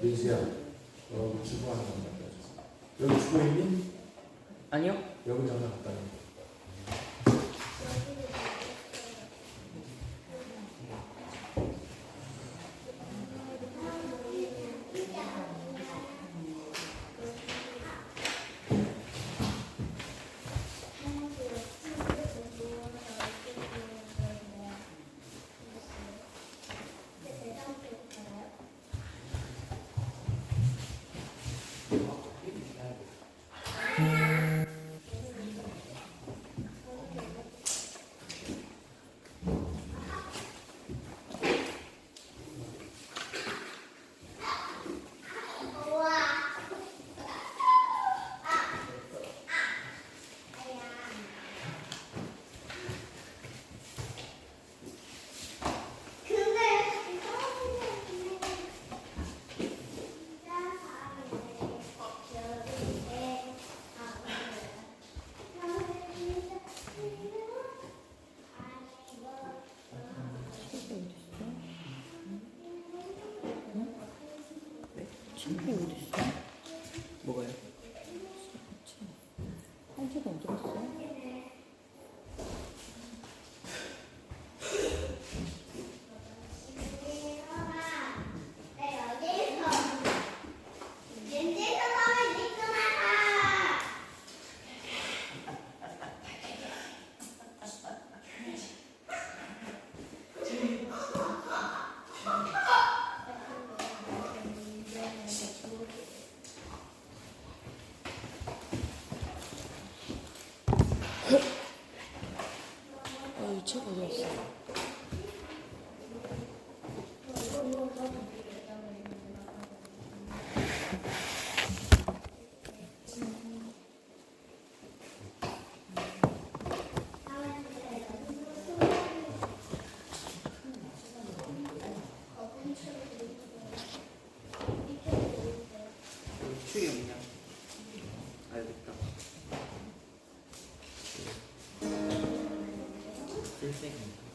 민수야, 너 주고 하나 갖다 줘. 여기 주고 있니? 아니요. 여기 전화 갖다 줘. 책이 어디 있어? 뭐가요? 한지가 어디 갔어? 이 책 어디 갔어? 추리 없냐? 알겠다. 실생입니다.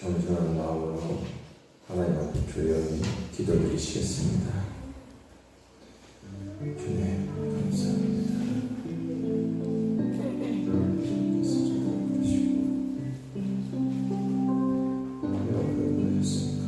겸손한 마음으로 하나님 앞에 조용히 기도드리시겠습니다. 주님 감사합니다. 주님께서 찾아주시고 여러분 하셨으니까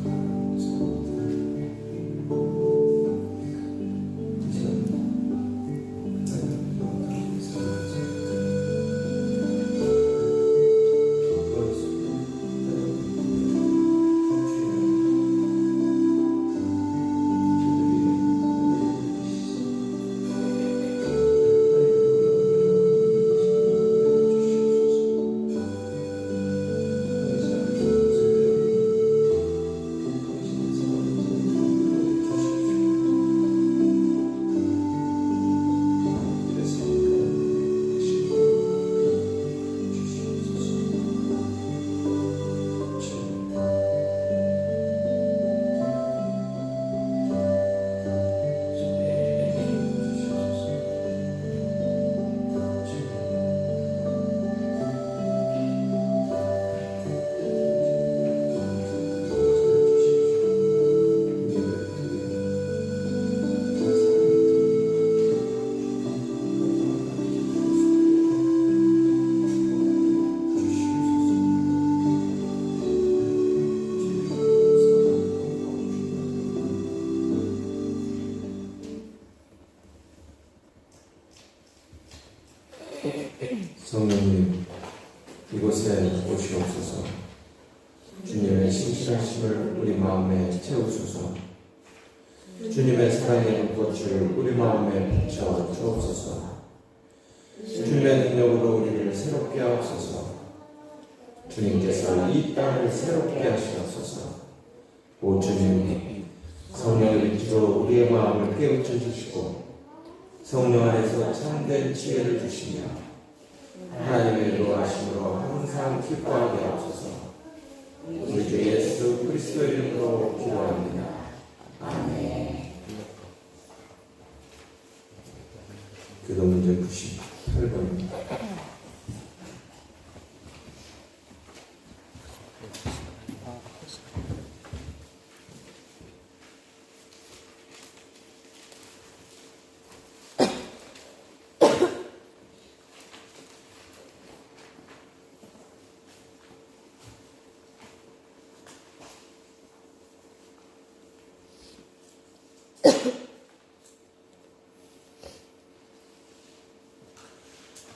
성령님, 이곳에 오시옵소서. 주님의 신실하심을 우리 마음에 채우소서. 주님의 사랑의 눈꽃을 우리 마음에 비춰 주옵소서. 주님의 능력으로 우리를 새롭게 하옵소서. 주님께서 이 땅을 새롭게 하시옵소서. 오 주님, 성령의 빛으로 우리의 마음을 깨우쳐 주시고 성령 안에서 참된 지혜를 주시며 하나님의 노하심으로 항상 기뻐하게 하옵소서. 우리 주 예수 그리스도 이름으로 기도합니다. 아멘. 기도 문제 98번입니다.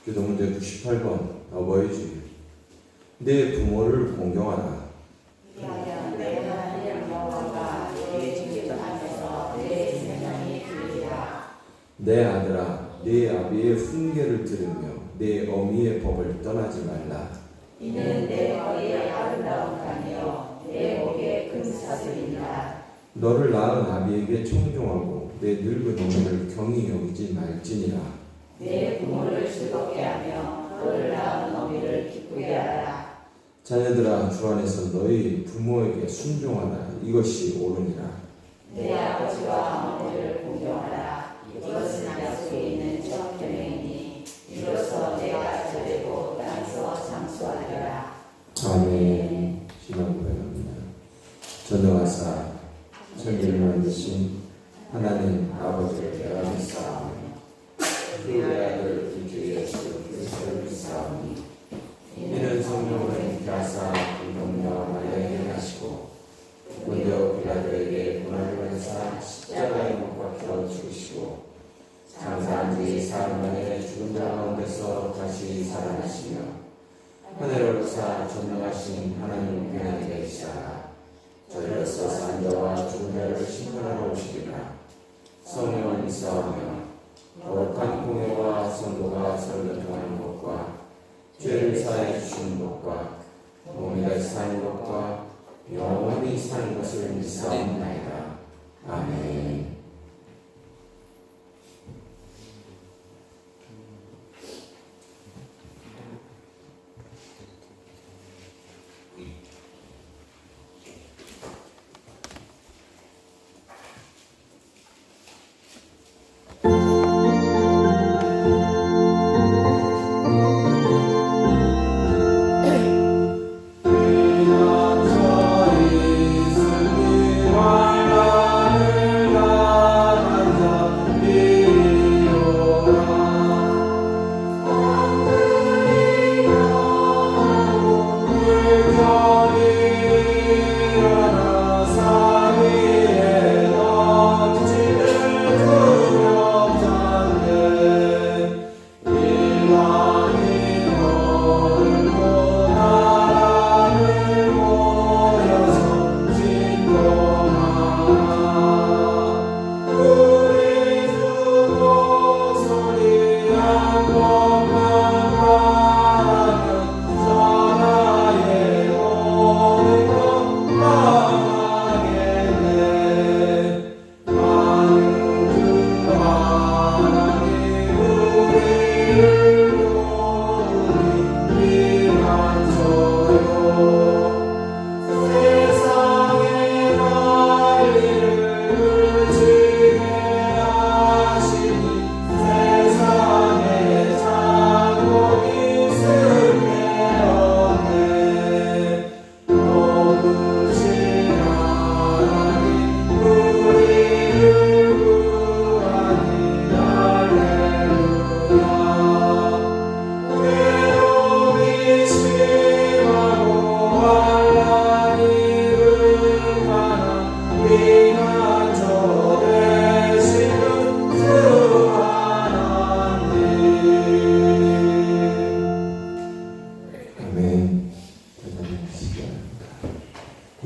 기도 문제 98번. 어버이 주일. 내 부모를 공경하라. 내 아들아, 내 아비의 훈계를 들으며 내 어미의 법을 떠나지 말라. 이는 내 허리의 아름다운 강이요 내 목의 금사슬이니라. 너를 낳은 아비에게 청종하고 내 늙은 어미를 경히 여기지 말지니라. 내 부모를 즐겁게 하며 너를 낳은 어미를 기쁘게 하라. 자녀들아, 주 안에서 너희 부모에게 순종하라. 이것이 옳으니라. 내 아버지와 어머니를 공경하라. 이것은 약속에 있는 첫 계명이니 이로써 내가 잘되고 땅에서 장수하리라. 아멘. 신앙 고백합니다. 전능하사 천지를 만드신 하나님 아버지를 내가 믿사오며 그의 아들 우리 주 예수 그리스도를 믿사오니 이는 성령으로 잉태하사 동정녀 마리아에게 나시고 본디오 빌라도에게 고난을 받으사 십자가에 못 박혀 죽으시고 장사한 지 사흘 만에 죽은 자 가운데서 다시 살아나시며 하늘을 오사 전능하신 하나님 우편에 계시다가 저희로서 산 자와 죽은 자를 심판하러 오시리라. 성령을 믿사오며 거룩한 공예와 성도가 서로 통하는 것과 죄를 사해 주시는 것과 몸이 다시 사는 것과 영원히 사는 것을 믿사옵나이다. 아멘. 나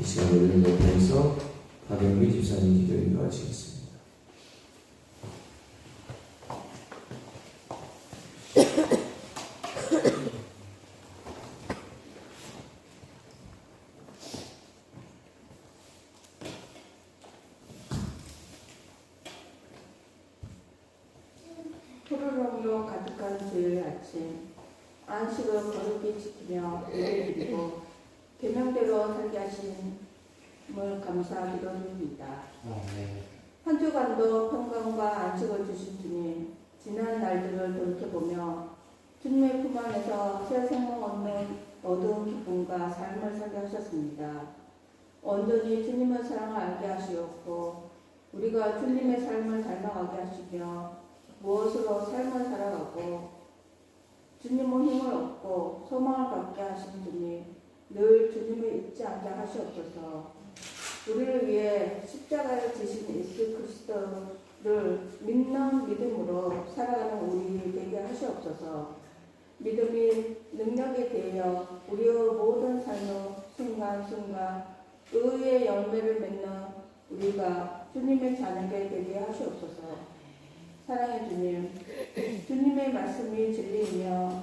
이 시간 우리를 높여서 박영미 집사님 기도 인도하시겠습니다. 푸르름으로 가득한 주일 아침, 안식을 거룩히 지키며 예배 드리고 계명대로 살게 하심을 감사드립니다. 한 주간도 평강과 안식을 주신 주님, 지난 날들을 돌이켜보며 주님의 품 안에서 새 생명 얻은 기쁨과 삶을 살게 하셨습니다. 온전히 주님의 사랑을 알게 하시었고 우리가 주님의 삶을 닮아가게 하시며 무엇으로 삶을 살아가고 주님의 힘을 얻고 소망을 갖게 하신 주님, 늘 주님을 잊지 않게 하시옵소서. 우리를 위해 십자가를 지신 예수 그리스도를 믿는 믿음으로 살아가는 우리 되게 하시옵소서. 믿음이 능력에 대하여 우리의 모든 삶의 순간순간 의의 열매를 맺는 우리가 주님의 자녀게 되게 하시옵소서. 사랑의 주님, 주님의 말씀이 진리이며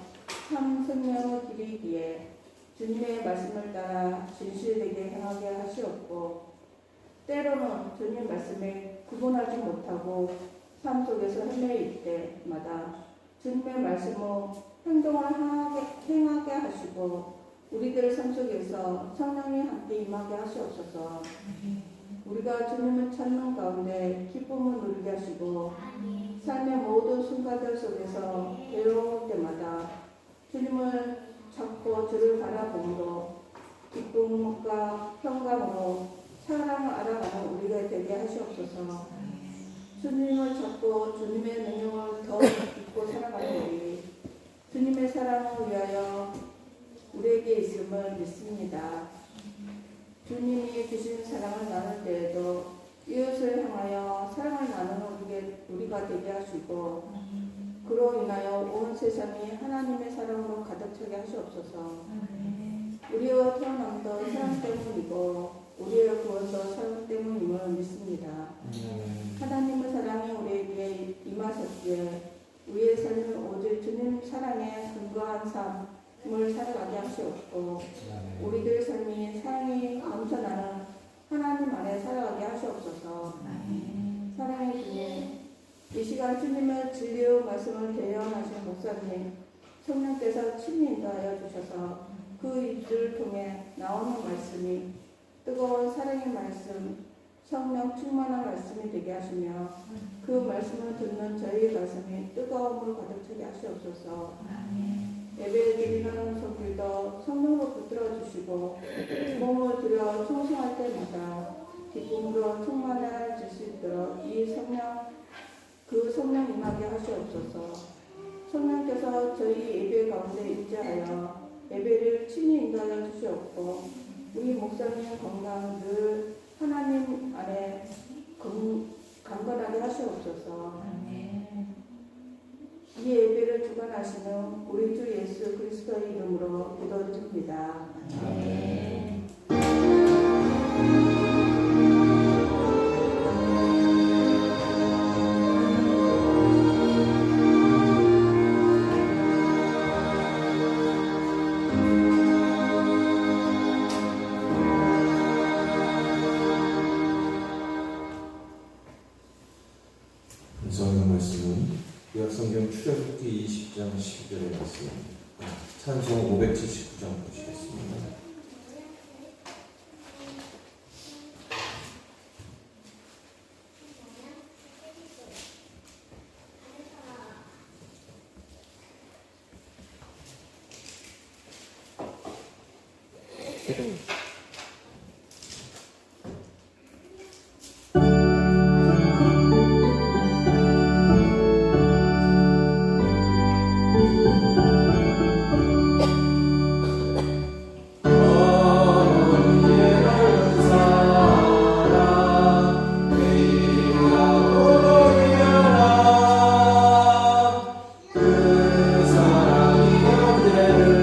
참 생명의 길이기에 주님의 말씀을 따라 진실되게 행하게 하시옵고 때로는 주님 말씀에 구분하지 못하고 삶 속에서 헤매일 때마다 주님의 말씀으로 행동을 행하게 하시고 우리들 삶 속에서 성령이 함께 임하게 하시옵소서. 우리가 주님을 찾는 가운데 기쁨을 누리게 하시고 삶의 모든 순간들 속에서 괴로울 때마다 주님을 찾고 주를 바라보므로 기쁨과 평강으로 사랑을 알아가는 우리가 되게 하시옵소서. 주님을 찾고 주님의 능력을 더 믿고 살아가는 우리, 주님의 사랑을 위하여 우리에게 있음을 믿습니다. 주님이 주신 사랑을 나눌 때에도 이웃을 향하여 사랑을 나누는 우리가 되게 하시고 그로 인하여 온 세상이 하나님의 사랑으로 가득 차게 하시옵소서. 우리의 태어남도 사랑 때문이고 우리의 구원도 사랑 때문임을 믿습니다. 하나님의 사랑이 우리에게 임하셨기에 우리의 삶은 오직 주님 사랑에 근거한 삶을 살아가게 하시옵고 우리들 삶이 사랑이 넘쳐나는 하나님 안에 살아가게 하시옵소서. 사랑의 주님, 이 시간 주님의 진리의 말씀을 대연하신 목사님, 성령께서 친히 인도하여 주셔서 그 입술을 통해 나오는 말씀이 뜨거운 사랑의 말씀, 성령 충만한 말씀이 되게 하시며 그 말씀을 듣는 저희 가슴이 뜨거움으로 가득 차게 하시옵소서. 예배 드리는 손길도 성령으로 붙들어 주시고 몸을 들여 충성할 때마다 기쁨으로 충만해질 수 있도록 그 성령 임하게 하시옵소서. 성령께서 저희 예배 가운데 임재하여 예배를 친히 인도하여 주시옵고 우리 목사님 건강 늘 하나님 안에 강건하게 하시옵소서. 이 예배를 주관하시는 우리 주 예수 그리스도의 이름으로 기도드립니다. 아멘. 성경 말씀은 구약성경 출애굽기 20장 10절의 말씀, 찬송 579장 보시겠습니다. 그 사랑이 언제든지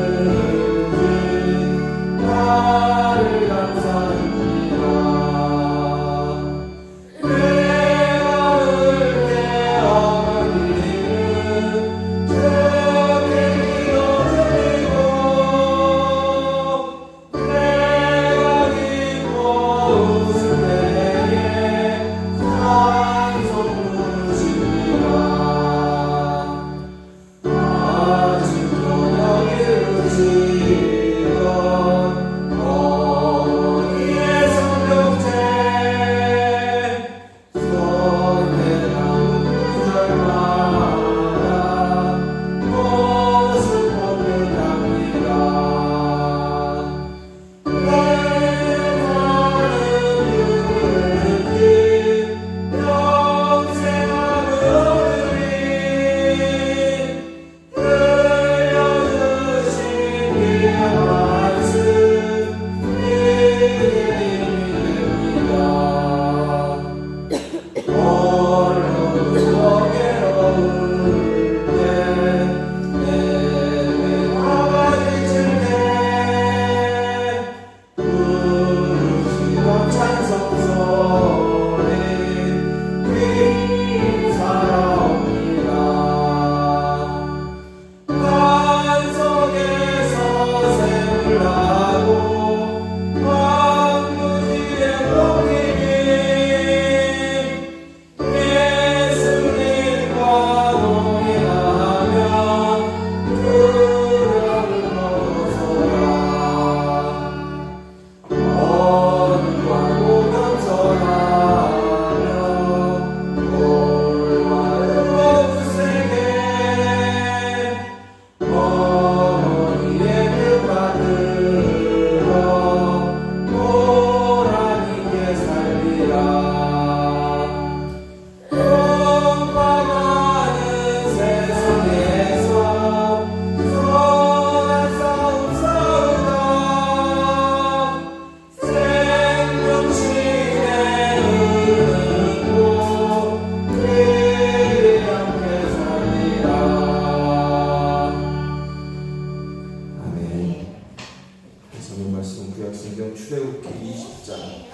출애굽기 20장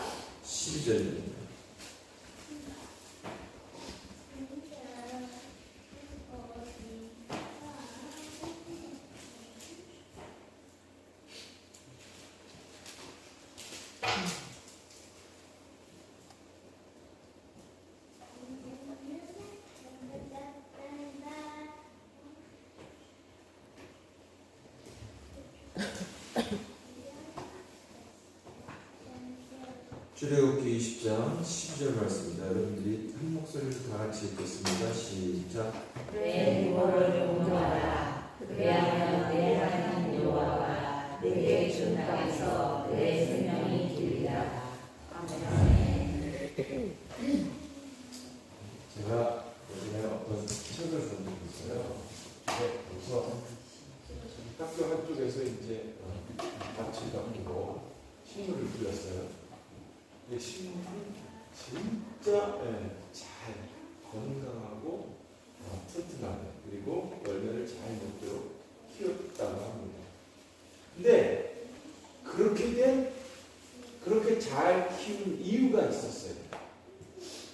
12절입니다. 출애굽기 20장 12절 말씀입니다. 여러분들이 한 목소리로 다 같이 읽겠습니다. 시작. 내 유월을 공정하라. 그리하면 내 하나님 여호와가 내게 준 땅에서 내 생명이 길리라. 아멘. 제가 요즘에 어떤 책을 본 적이 있어요. 그래서 학교 한쪽에서 이제 밭을 가꾸고 식물을 뿌렸어요. 이 식물이 진짜 잘 건강하고 튼튼하게 그리고 열매를 잘 먹도록 키웠다고 합니다. 근데 그렇게 잘 키운 이유가 있었어요.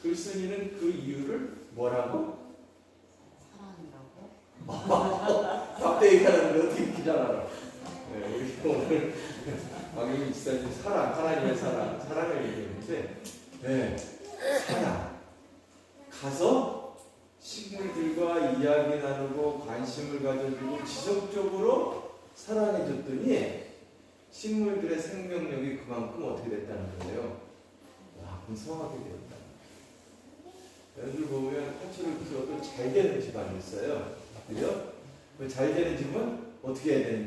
글쓴이는 그 이유를 뭐라고? 사랑이라고? 갑자기 얘기하는데 어떻게 이렇게 잘 알아? 우리 오늘 박영희 지사님 하나님의 사랑을 얘기했는데, 사랑. 가서 식물들과 이야기 나누고 관심을 가져주고 지속적으로 사랑해줬더니 식물들의 생명력이 그만큼 어떻게 됐다는 거예요? 와, 풍성하게 되었다. 여러분들 보면 화초를 키워도 잘 되는 집안이 있어요. 그래요? 잘 되는 집은 어떻게 해야 되는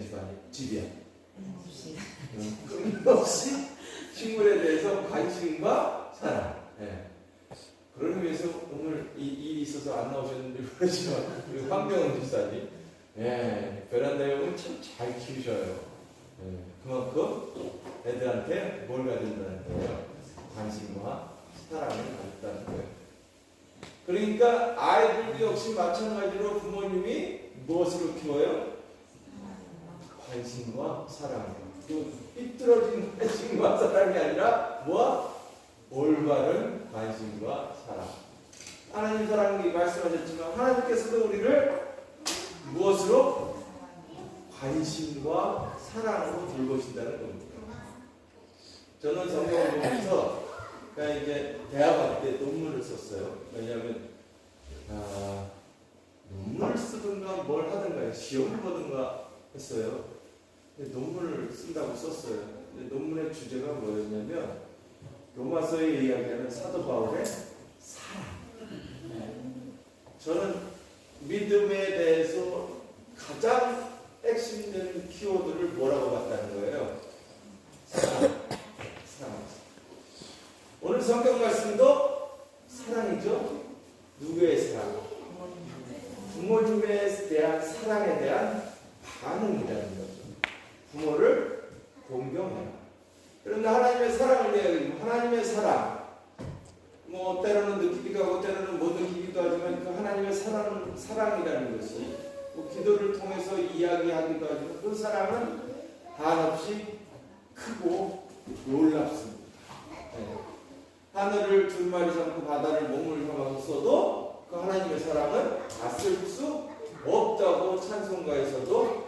집이야? 끊임없이 식물에 대해서 관심과 사랑. 그런 의미에서 오늘 이 일이 있어서 안 나오셨는지 모르지만 우리 황병훈 집사님 베란다에 오면 참 잘 키우셔요. 그만큼 애들한테 뭘 가진다는 거예요? 관심과 사랑을 가졌다는 거예요. 그러니까 아이들도 역시 마찬가지로 부모님이 무엇으로 키워요? 관심과 사랑. 그 삐뚤어진 관심과 사랑이 아니라 올바른 관심과 사랑. 하나님 사랑이 말씀하셨지만 하나님께서도 우리를 무엇으로? 관심과 사랑으로 돌보신다는 겁니다. 저는 성경을 보면서 이제 대학원 때 논문을 썼어요. 왜냐하면 논문을 쓰든가 뭘 하든가 시험을 보든가 했어요. 근데 논문을 쓴다고 썼어요. 근데 논문의 주제가 뭐였냐면 로마서에 이야기하는 사도 바울의 사랑. 저는 믿음에 대해서 가장 핵심되는 키워드를 뭐라고 봤다는 거예요? 사랑. 오늘 성경 말씀도 사랑이죠. 누구의 사랑? 부모님에 대한 사랑에 대한 반응이라는 거죠. 부모를 공경해라. 그런데 하나님의 사랑을 이야기하면 하나님의 사랑, 때로는 느끼기도 하고 때로는 못 느끼기도 하지만 그 하나님의 사랑이라는 것이 기도를 통해서 이야기하기도 하지만 그 사랑은 한없이 크고 놀랍습니다. 하늘을 두루마리 삼고 바다를 몸을 삼았어도 그 하나님의 사랑은 다 쓸 수 없다고 찬송가에서도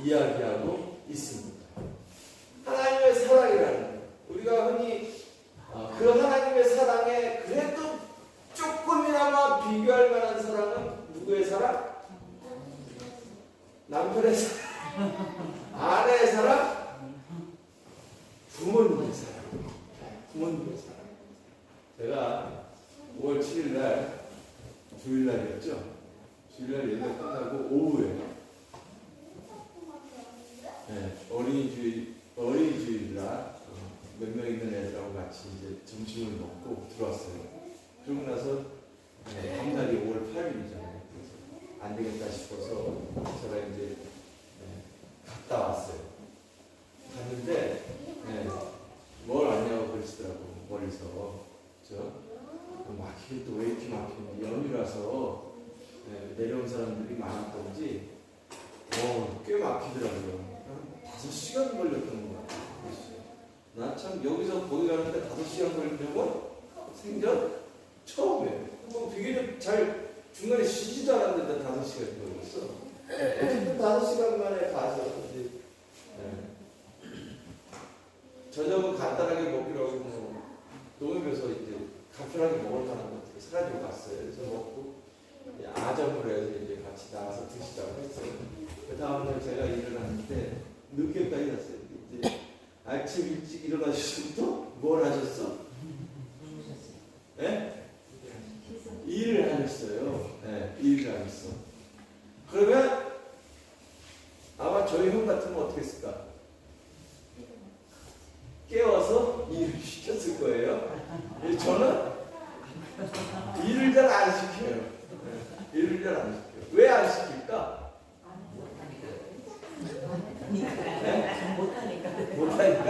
이야기하고 있습니다. 하나님의 사랑이라는 것, 우리가 흔히 그 하나님의 사랑에 그래도 조금이나마 비교할 만한 사랑은 누구의 사랑? 남편의 사랑, 아내의 사랑, 부모님의 사랑, 부모님의 사랑. 제가 5월 7일 날 주일날이었죠. 주일날 예배 끝나고 오후에 어린이주일날 몇 명 있는 애들하고 같이 이제 점심을 먹고 들어왔어요. 그러고 나서 다음날이 5월 8일이잖아요. 그래서 안 되겠다 싶어서 제가 이제 갔다 왔어요. 갔는데 뭘 아냐고 그러시더라고. 멀리서 막히게 또 왜 이렇게 막히는지 연휴라서 내려온 사람들이 많았던지 꽤 막히더라고요. 한 5시간 걸렸던 것 같아요. 나 참 여기서 거기 가는데 5시간 걸린 적은 생전 처음이에요. 뭐 비교적 잘 중간에 쉬지도 않았는데 5시간 걸렸어. 어쨌든 5시간 만에 가서 이제 저녁은 간단하게 먹기로 하고 뭐 농협에서 이제 간편하게 먹을 만한 것들을 사가지고 갔어요. 그래서 먹고 아점으로 해서 이제 같이 나가서 드시자고 했어요. 그 다음날 제가 일어났는데 늦게까지 갔어요. 이제 아침 일찍 일어나시부터 뭘 하셨어? 네? 일을 하셨어요. 네, 일을 하셨어. 그러면 아마 저희 형 같으면 어떻게 했을까? 깨워서 일을 시켰을 거예요. 저는 일을 잘 안 시켜요. 네, 일을 잘 안 시켜요. 왜 안 시킬까? 네? 못하니까?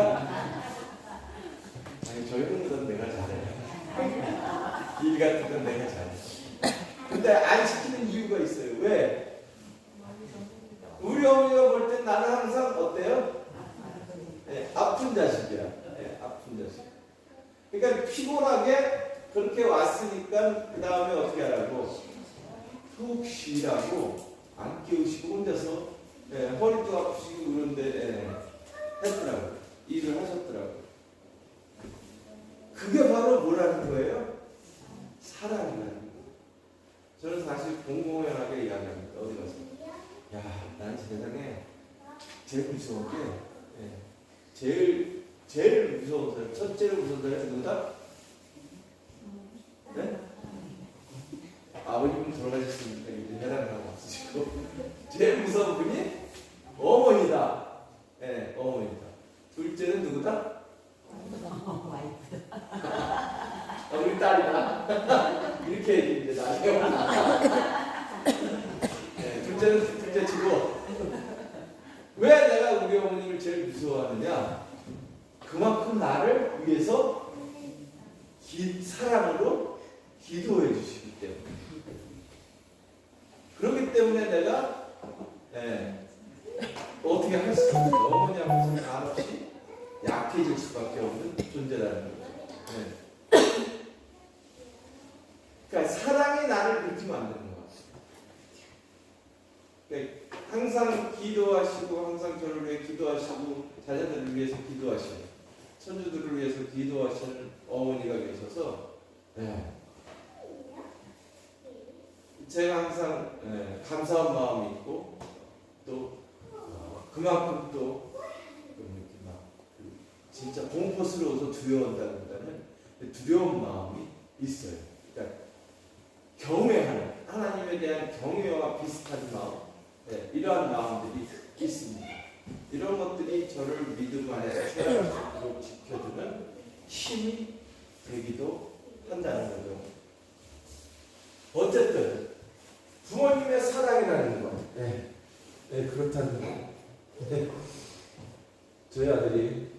아니, 저희 형보다는 내가 잘해요. 일 같은 건 내가 잘해. 근데 안 시키는 이유가 있어요. 왜? 우리 어머니가 볼 땐 나는 항상 어때요? 네, 아픈 자식이야. 네, 아픈 자식. 그러니까 피곤하게 그렇게 왔으니까 그 다음에 어떻게 하라고? 푹 쉬라고 안 깨우시고 혼자서 허리도 아프시고 그런데 했더라고요. 일을 하셨더라고요. 그게 바로 뭐라는 거예요? 사랑이라는 거예요. 저는 사실 공공연하게 이야기합니다. 어디 가서 야, 난 세상에 제일 무서운 게 제일 무서운 사람, 첫째로 무서운 사람이 누구다? 네? 아버님은 돌아가셨으니까 이제 혈압이 없으시고 제일 무서운 분이 어머니다. 네, 어머니다. 둘째는 누구다? 우리 딸이다. 이렇게 이제 나중에 네, 둘째는 둘째 치고 왜 내가 우리 어머님을 제일 무서워하느냐? 그만큼 나를 위해서 사랑으로 기도해 주시기 때문에. 그렇기 때문에 내가 어떻게 할 수 없는 어머니 앞에서 한없이 약해질 수밖에 없는 존재라는 거죠. 그러니까 사랑이 나를 그렇게 만드는 것 같아요. 그러니까 항상 기도하시고 항상 저를 위해 기도하시고 자녀들을 위해서 기도하시고 손주들을 위해서 기도하시는 어머니가 계셔서 제가 항상 감사한 마음이 있고 또 그만큼 또 이렇게 막 진짜 공포스러워서 두려워한다기보다는 두려운 마음이 있어요. 그러니까 경외하는 하나님에 대한 경외와 비슷한 마음, 이러한 마음들이 있습니다. 이런 것들이 저를 믿음 안에서 살아갈 수 있도록 지켜주는 힘이 되기도 한다는 거죠. 어쨌든 부모님의 사랑이라는 것, 그렇다는 거. 저희 아들이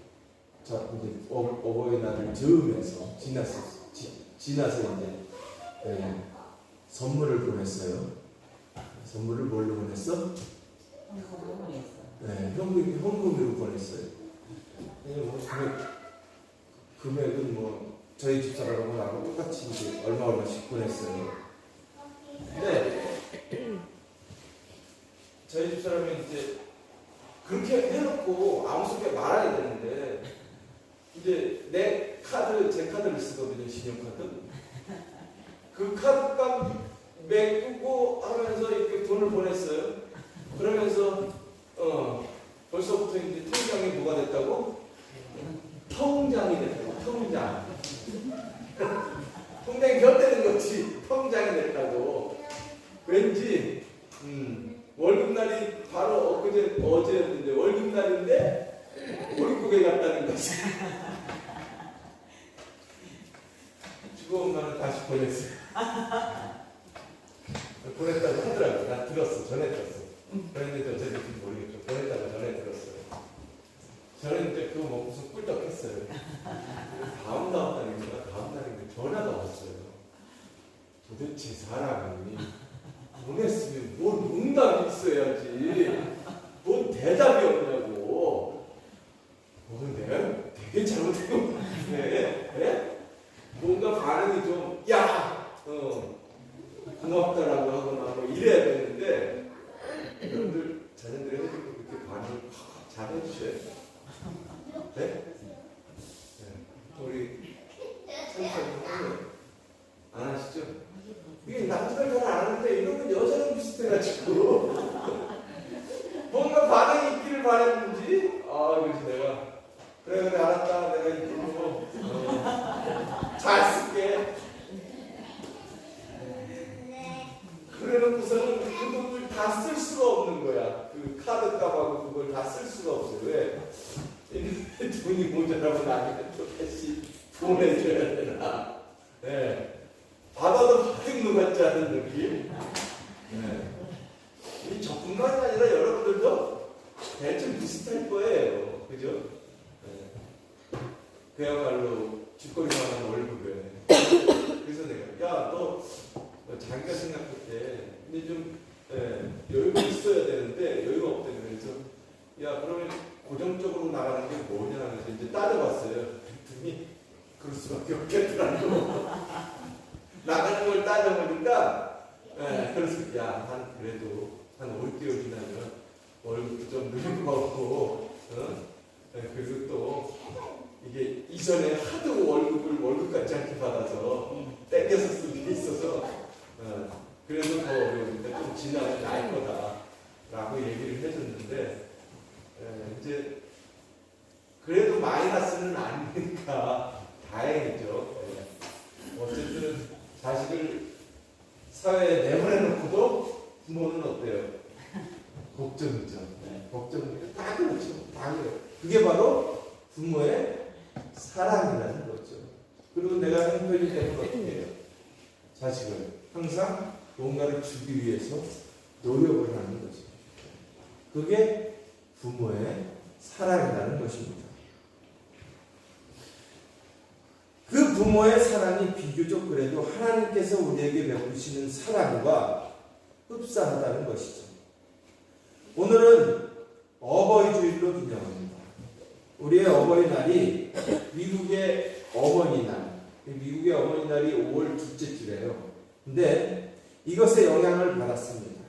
이제 어버이날을 저으면서 지나서 이제 선물을 보냈어요. 선물을 뭘로 보냈어? 현금으로 보냈어요. 뭐 금액은 뭐 저희 집사람하고 나하고 똑같이 이제 얼마씩 보냈어요. 근데 저희 집사람이 이제 그렇게 해놓고 아무 속에 말아야 되는데 이제 제 카드를 쓰거든요. 신용카드. 그 카드값 메꾸고 하면서 이렇게 돈을 보냈어요. 그러면서 벌써부터 이제 통장이 뭐가 됐다고? 통장이 됐다고. 통장. 통장이 곁대는 거지. 통장이 됐다고. 왠지 월급날이 바로 어제였는데 월급날인데 월급국에 갔다는 거지. 주고 엄마는 다시 보냈어요. 보냈다고 하더라고요. 나 들었어. 전에 들었어. 그랬는데 어쨌든 모르겠죠. 보냈다고 전에 들었어요. 저는 이제 그거 먹고서 꿀떡했어요. 다음 날인가 전화가 왔어요. 도대체 사람이 보냈으면 뭔 응답이 있어야지. 뭔 대답이 없냐고. 내가 되게 잘못 다 쓸게. 그래놓고서는 그 돈을 다 쓸 수가 없는 거야. 그 카드 값하고 그걸 다 쓸 수가 없어요. 왜? 돈이 모자라면 나한테 또 다시 보내줘야 되나. 네. 받아도 받은 것 같지 않은 느낌? 네. 이 저뿐만이 아니라 여러분들도 대충 비슷할 거예요. 그죠? 네. 그야말로 쥐꼬리만한 월급에. 그래서 내가, 야, 너 자기가 생각할 때, 근데 좀, 여유가 있어야 되는데, 여유가 없대. 그래서, 야, 그러면 고정적으로 나가는 게 뭐냐 해서 이제 따져봤어요. 그랬더니, 그럴 수밖에 없겠더라고. 나가는 걸 따져보니까, 그래서, 야, 그래도 한 5개월 지나면 월급도 좀 늘릴 것 같고, 그리고 또, 이게 이전에 하도 월급을 월급 같지 않게 받아서 땡겨서 쓸 일이 있어서 그래서 더 어려운데 좀 지나면 나을 거다라고 얘기를 해줬는데 이제 그래도 마이너스는 아니니까 다행이죠. 어쨌든 자식을 사회에 내보내놓고도 부모는 어때요? 걱정이죠. 걱정이죠. 다 그렇죠. 다 그래요. 그게 바로 부모의 사랑이라는 거죠. 그리고 내가 형편이 되는 어떻게 해요? 자식을 항상 뭔가를 주기 위해서 노력을 하는 거죠. 그게 부모의 사랑이라는 것입니다. 그 부모의 사랑이 비교적 그래도 하나님께서 우리에게 베푸시는 사랑과 흡사하다는 것이죠. 오늘은 어버이 주일로 기념합니다. 우리의 어버이날이 미국의 어머니날, 미국의 어머니날이 5월 둘째 주래요. 근데 이것에 영향을 받았습니다.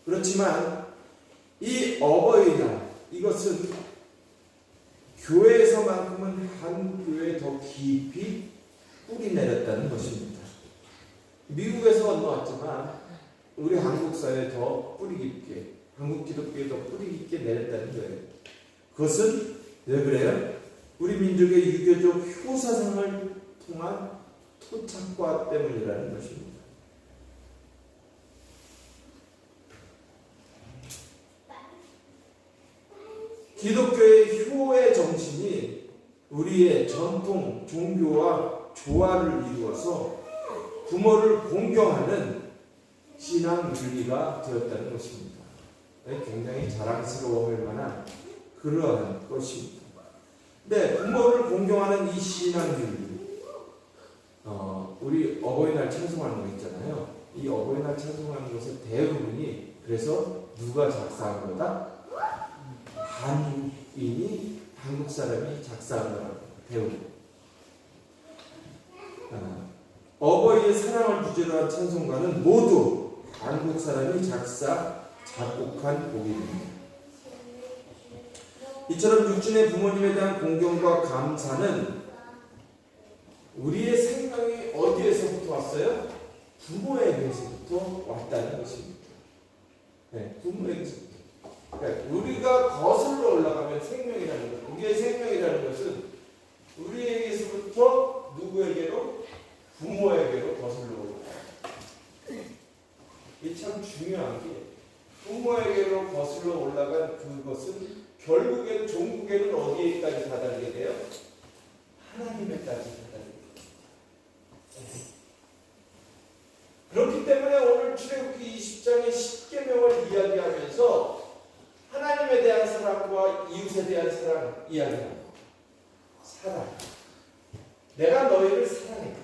그렇지만 이 어버이날, 이것은 교회에서만큼은 한 교회에 더 깊이 뿌리 내렸다는 것입니다. 미국에서 건너왔지만 우리 한국 사회에 더 뿌리 깊게, 한국 기독교에 더 뿌리 깊게 내렸다는 거예요. 그것은 왜 그래요? 우리 민족의 유교적 효사상을 통한 토착과 때문이라는 것입니다. 기독교의 효의 정신이 우리의 전통 종교와 조화를 이루어서 부모를 공경하는 신앙 윤리가 되었다는 것입니다. 굉장히 자랑스러워할 만한 그러한 것입니다. 네, 부모를 공경하는 이 신앙 윤리, 우리 어버이날 찬송하는 거 있잖아요. 이 어버이날 찬송하는 것의 대부분이 그래서 누가 작사한 거다? 한국인이, 한국 사람이 작사한 거라고 대부분. 어버이의 사랑을 주제로 한 찬송가는 모두 한국 사람이 작곡한 곡입니다. 이처럼 육신의 부모님에 대한 공경과 감사는 우리의 생명이 어디에서부터 왔어요? 부모에게서부터 왔다는 것입니다. 네, 부모에게서부터. 그러니까 우리가 거슬러 올라가면 생명이라는 것, 우리의 생명이라는 것은 우리에게서부터 누구에게로? 부모에게로 거슬러 올라가요. 이게 참 중요한 게 부모에게로 거슬러 올라간 그것은 결국엔 종국에는 어디에까지 다다르게 돼요? 하나님에까지 다다르게 돼요. 그렇기 때문에 오늘 출애굽기 20장의 10계명을 이야기하면서 하나님에 대한 사랑과 이웃에 대한 사랑 이야기합니다. 사랑. 내가 너희를 사랑했다.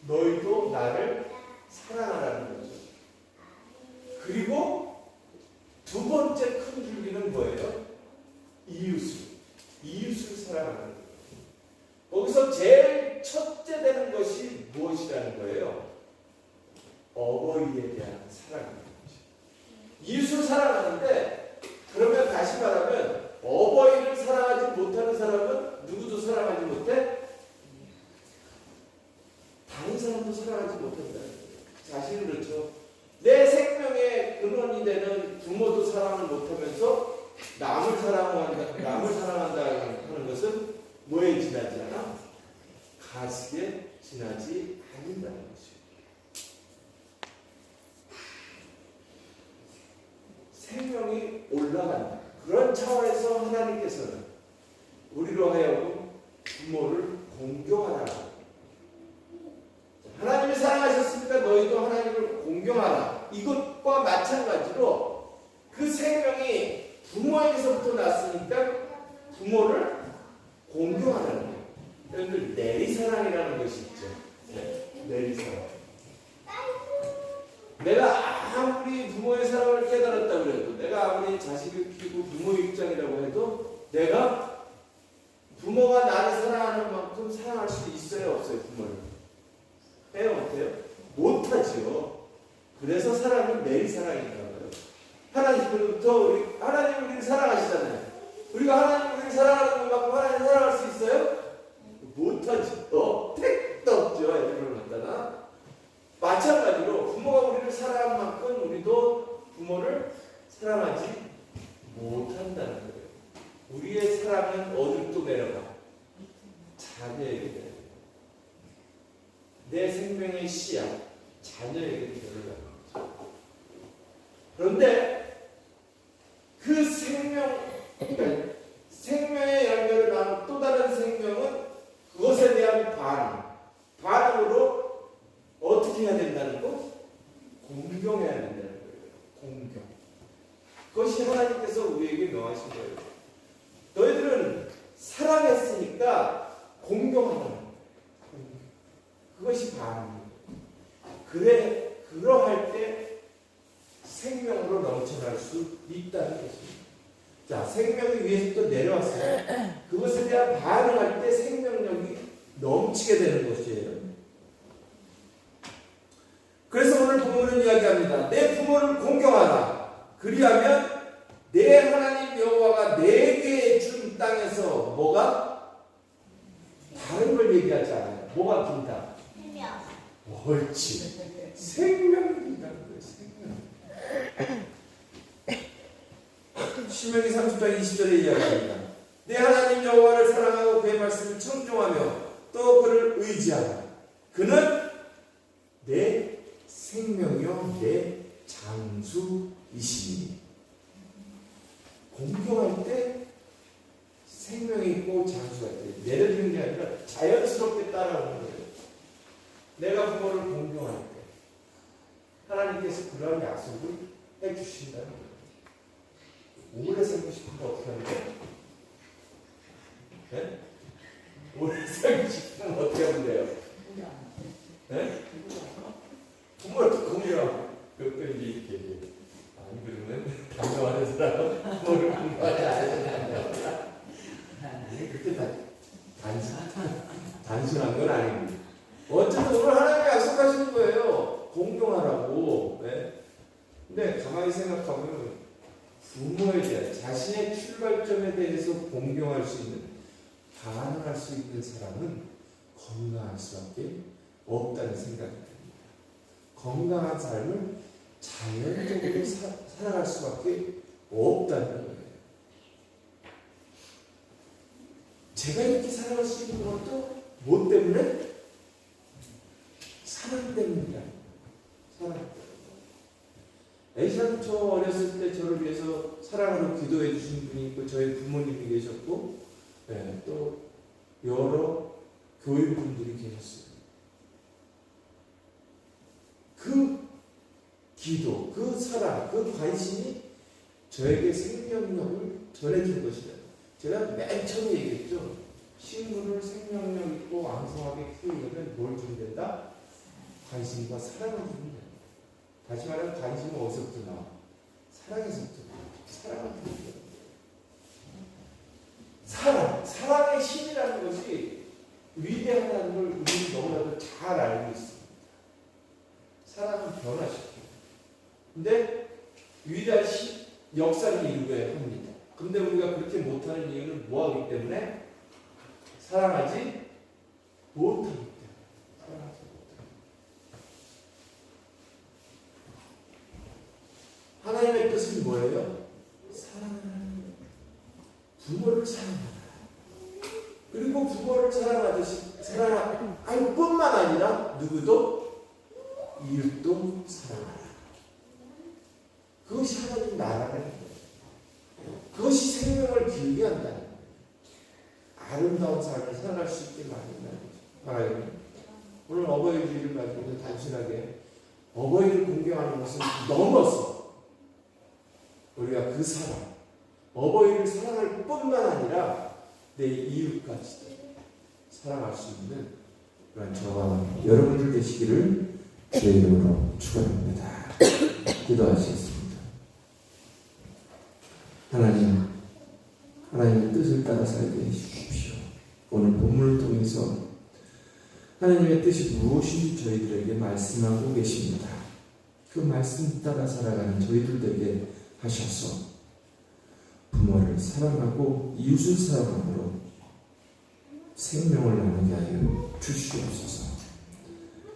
너희도 나를 사랑하라는 거죠. 그리고 두 번째 큰 줄기는 뭐예요? 이웃을 사랑하는 거예요. 거기서 제일 첫째 되는 것이 무엇이라는 거예요? 어버이에 대한 사랑입니다. 이웃을 사랑하는데, 그러면 다시 말하면 어버이를 사랑하지 못하는 사람은 누구도 사랑하지 못해? 다른 사람도 사랑하지 못한다. 자신을 그렇죠. 내 생명의 근원이 되는 부모도 사랑을 못하면서 남을 사랑한다 하는 것은 뭐에 지나지 않아? 가스에 지나지 않는다는 것이에요. 생명이 올라간다. 그런 차원에서 하나님께서는 우리로 하여금 부모를 공경하라고. 하나님이 사랑하셨으니까 너희도 하나님을 공경하라. 이것과 마찬가지로 그 생명이 부모에게서부터 났으니까 부모를 공경하라는 거예요. 여러분들 내리사랑이라는 것이 있죠. 네, 내리사랑. 내가 아무리 부모의 사랑을 깨달았다고 해도, 내가 아무리 자식을 키우고 부모 입장이라고 해도, 내가 부모가 나를 사랑하는 만큼 사랑할 수 있어요, 없어요? 부모를 해요, 못해요? 못하죠. 그래서 사랑은 내리사랑인가 봐요. 하나님부터 하나님 우리를 사랑하시잖아요. 우리가 하나님 우리를 사랑하는 것만큼 하나님 사랑할 수 있어요? 못하죠. 택도 없죠. 애들을 갖다가. 마찬가지로 부모가 우리를 사랑한 만큼 우리도 부모를 사랑하지 못한다는 거예요. 우리의 사랑은 어디로 또 내려가? 자녀에게 내려가. 내 생명의 씨앗, 자녀에게 내려가는 거죠. 그런데 그 그러니까 생명의 열매를 낳은 또 다른 생명은 그것에 대한 반응으로 어떻게 해야 된다는 거? 공경해야 된다는 거예요. 공경. 그것이 하나님께서 우리에게 명하신 거예요. 너희들은 사랑했으니까 공경하라는 거예요. 그것이 반응이에요. 그러할 때 생명으로 넘쳐날 수 있다는 것입니다. 자, 생명이 위에서 또 내려왔어요. 그것에 대한 반응할 때 생명력이 넘치게 되는 것이에요. 그래서 오늘 본문은 이야기합니다. 내 부모를 공경하라. 그리하면 내 하나님 여호와가 내게 준 땅에서 뭐가? 다른 걸 얘기하지 않아요. 뭐가 빈다? 옳지. 생명이 빈다는 거예요. 생명. 신명기 30장 20절에 이야기합니다. 내 하나님 여호와를 사랑하고 그의 말씀을 청종하며 또 그를 의지하라. 그는 내 생명이요 내 장수이시니. 공경할 때 생명이 있고 장수가 있고, 내려주는 게 아니라 자연스럽게 따라오는 거예요. 내가 부모를 공경할 때 하나님께서 그러한 약속을 해주신다는 거예요. 오래 살고 싶은데 어떻게 하는 거예요? 네? 오래 살고 싶으면 어떻게 하면 돼요? 네? 부모를 공경하고 그것도 이제 이렇게 얘기해요. 아니 그러면 감동하는 사람은 부모를 공경하지 않아야 그렇게 단순한 건 아닙니다. 어쨌든 오늘 하나님이 약속하시는 거예요. 공경하라고. 네? 근데 가만히 생각하면 부모에 대한 자신의 출발점에 대해서 공경할 수 있는, 반응할 수 있는 사람은 건강할 수밖에 없다는 생각이 듭니다. 건강한 삶을 자연적으로 살아갈 수밖에 없다는 거예요. 제가 이렇게 살아갈 수 있는 것도 뭐 때문에? 사랑 때문이다. 사랑 때문에. 애시랑 저 어렸을 때 저를 위해서 사랑으로 기도해 주신 분이 있고, 저희 부모님이 계셨고, 네, 또 여러 교육분들이 계셨어요. 그 기도, 그 사랑, 그 관심이 저에게 생명력을 전해준 것이다. 제가 맨 처음에 얘기했죠. 식물을 생명력 있고 왕성하게 키우려면 뭘 주면 된다? 관심과 사랑을 주면 된다. 다시 말하면 관심은 어디서부터 나와? 사랑에서부터 나와. 사랑을 주면 된다. 사랑의 힘이라는 것이 위대하다는 걸 우리는 너무나도 잘 알고 있습니다. 사랑은 변화시켜요. 근데 위대한 역사를 이루어야 합니다. 근데 우리가 그렇게 못하는 이유는 뭐하기 때문에? 사랑하지 못하기 때문에. 사랑하지 못하기 때문에. 하나님의 뜻은 뭐예요? 사랑하는 부모를 사랑하라. 그리고 부모를 사랑하듯이 사랑할 뿐만 아니라 누구도 이웃도 사랑하라. 그것이 하나님 나라라는 거예요. 그것이 생명을 길게 한다는 거예요. 아름다운 삶을 살아갈 수 있게 만든다는 거죠. 하나님, 오늘 어버이주의를 가지고 단순하게 어버이를 공경하는 것은 넘어서 우리가 그 사랑, 어버이를 사랑할 뿐만 아니라 내 이웃까지도 사랑할 수 있는 그런 저와 여러분들 되시기를 주의 이름으로 축원합니다. 기도하시겠습니다. 하나님, 하나님의 뜻을 따라 살게 해주십시오. 오늘 본문을 통해서 하나님의 뜻이 무엇인지 저희들에게 말씀하고 계십니다. 그 말씀 따라 살아가는 저희들 되게 하셔서 부모를 사랑하고 이웃을 사랑함으로 생명을 나누게 하여 주시옵소서.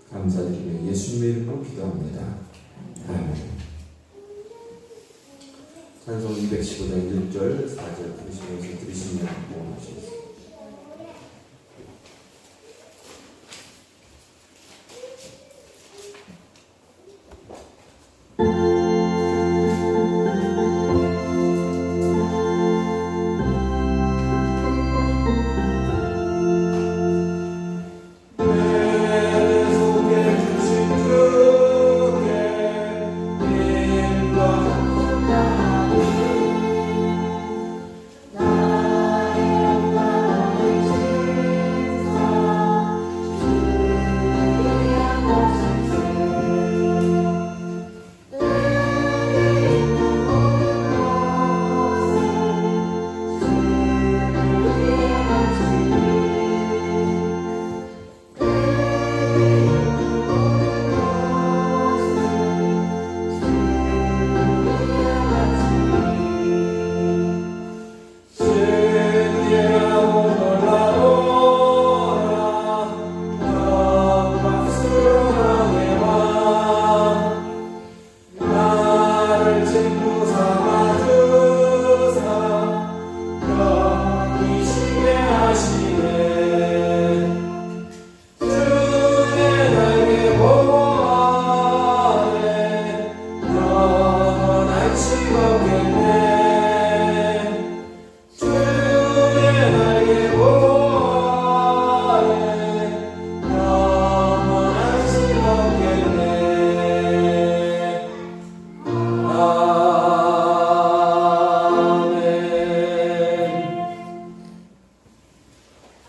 감사드리며 예수님의 이름으로 기도합니다. 아멘. 찬송 215장 1절 4절 들으시면서 들으시면 고맙습니다.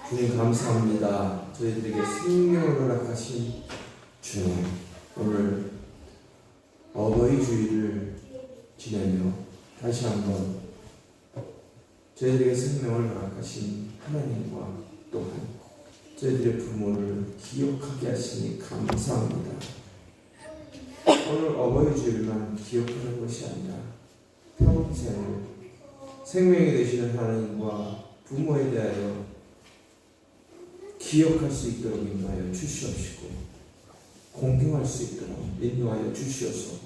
주님 감사합니다. 저희들에게 생명을 허락하신 주님, 오늘 어버이 주일을 지내며 다시 한번 저희들에게 생명을 허락하신 하나님과 또한 저희들의 부모를 기억하게 하시니 감사합니다. 오늘 어버이 주일만 기억하는 것이 아니라 평생을 생명이 되시는 하나님과 부모에 대하여 기억할 수 있도록 인도하여 주시옵시고 공경할 수 있도록 인도하여 주시옵소서.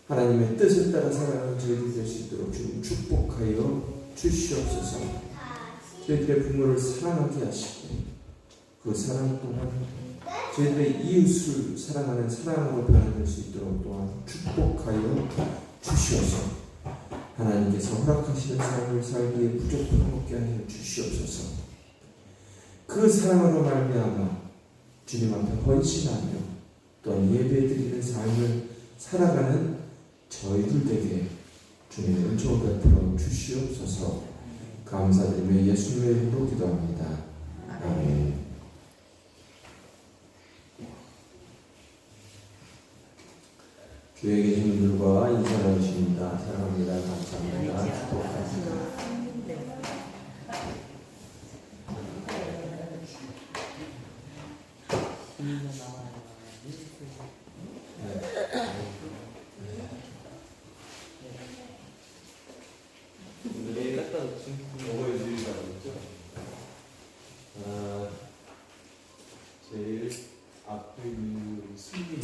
하나님의 뜻을 따라 살아가는 저희들 될 수 있도록 주님 축복하여 주시옵소서. 저희들의 부모를 사랑하게 하시고 그 사랑 또한 저희들의 이웃을 사랑하는 사랑으로 변화될 수 있도록 또한 축복하여 주시옵소서. 하나님께서 허락하시는 삶을 살기에 부족함 없게 하여 주시옵소서. 그 사랑으로 말미암아 주님 앞에 헌신하며 또한 예배드리는 삶을 살아가는 저희들에게 주님의 은총을 베풀어 주시옵소서. 감사드리며 예수님의 이름으로 기도합니다. 아멘. 교회에 계신 분들과 인사 나누십니다. 사랑합니다. 감사합니다. 축복합니다. 네, 갖다 놓지. 어버이 주일이라고 했죠? 제일 앞에 있는 우리 순빈이.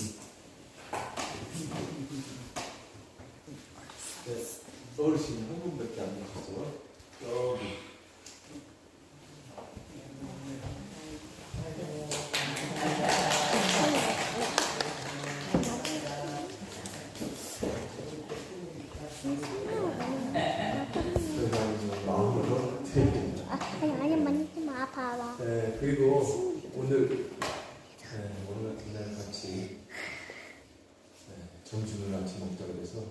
네, 어르신이 한 분밖에 안 계시죠? 여기. 그리고 오늘 같은 날 같이 점심을 같이 먹자 그래서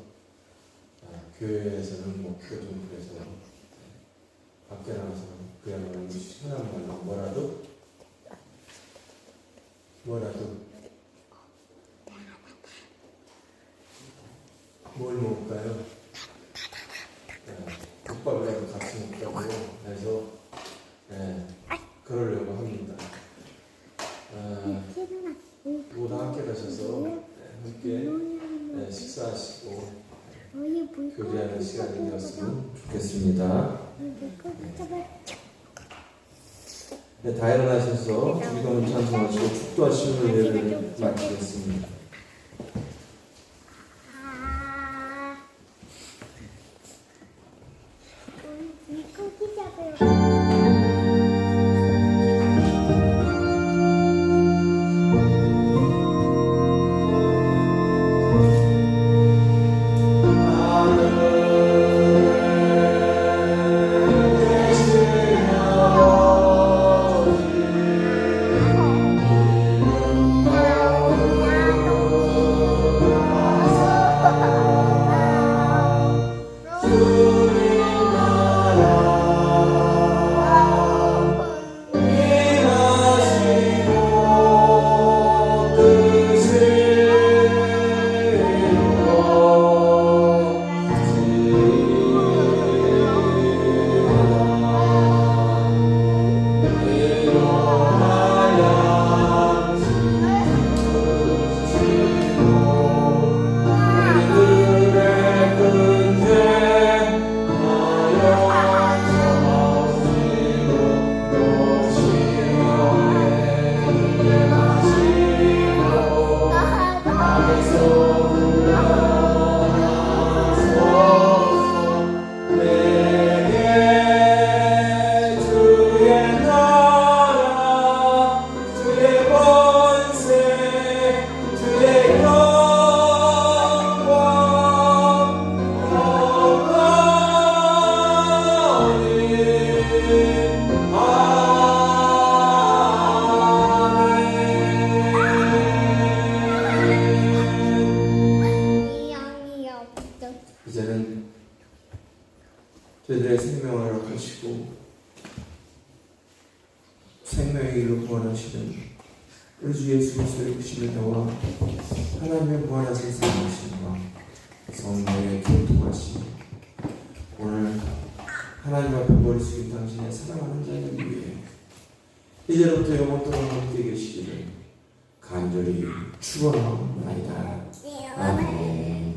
교회에서는 먹기가 좀 그래서 밖에 나가서 그야말로 시원한 말로 뭐라도 뭘 먹을까요? 국밥이라도 같이 먹자고 해서 그러려고 합니다. 모두 함께 가셔서 함께 식사하시고 교제하는 시간이 되었으면 좋겠습니다. 다 일어나셔서 주기도문 찬송하시고 축도하시는 예배를 마치겠습니다. 이제는 저희들의 생명을 허락하시고 생명의 길로 구원하시는 우리 주 예수 그리스도의 구심을 더와 하나님의 무한하신 사랑하심과 성령의 교통하심 오늘 하나님 앞에 머리 숙인 당신의 사랑하는 자들 위해 이제부터 영원토록 함께 계시기를 간절히 축원하옵나이다. 아멘.